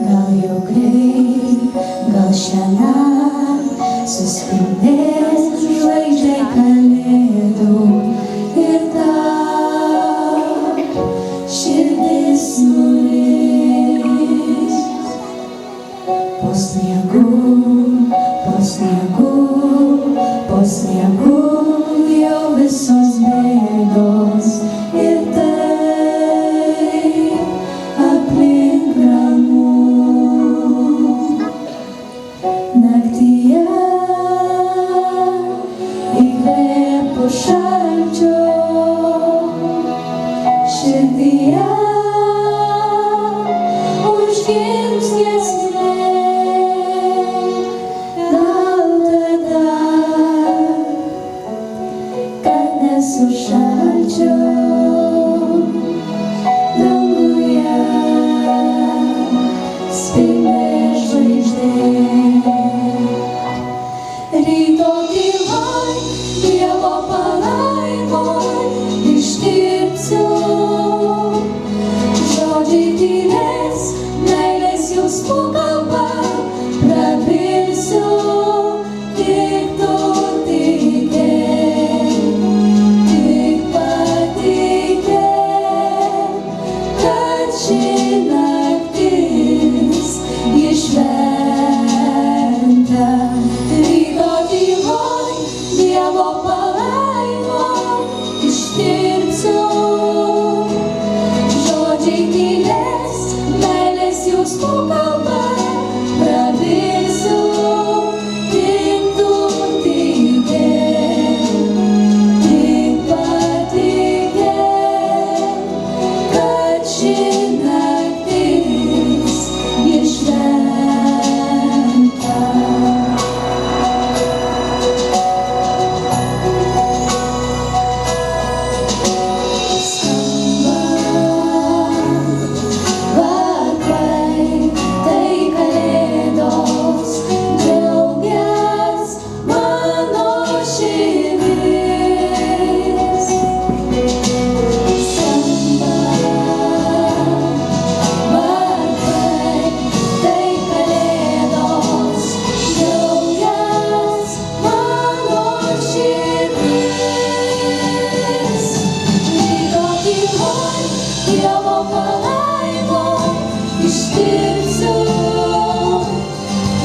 Gal jau greit, gal šiąnakt suspindės žvaigždė kalėdų ir tau širdis nulis. Po sniegu, po sniegu, po sniegu jau visos bėdos ir taip aplink ramu. Naktyje įkvėpu šalčio, širdyje užgims giesmė. Gal tada, kad nesušalčiau danguje spindės žvaigždė. Ryto tyloj, Dievo palaimoj ištirpsiu. Žodžiai tylės, meilės jausmų kalba prabilsiu. Tik tu tikėk, tik patikėk, kad ši naktis ji šventa. Ryto tyloj, Dievo palaimoj ištirpsiu. Žodžiai tylės, meilės jausmų kalba prabilsiu. Tik tu tikėk, tik patikėk, kad ši naktis ji šventa. Varpai, tai kalėdos, džiaugias mano širdis. Skamba varpai, tai kalėdos, džiaugias mano širdis. Ryto tyloj, Dievo palaimoj ištirpsiu.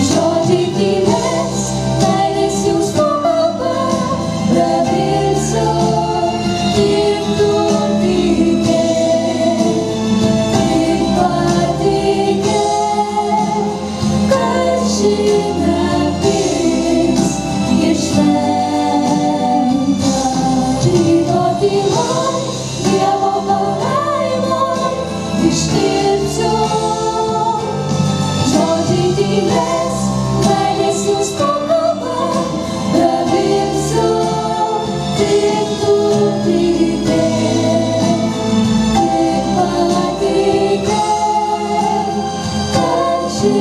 Žodžiai tylės, meilės jausmų kalba prabilsiu. Tik tu tikėk, tik patikėk, kad ši naktis ji šventa. Ryto tyloj, Dievo palaimoj ištirpsiu. Žodžiai tylės, meilės jausmų kalba prabilsiu. Tik tu tikėk, tik patikėk, kad ši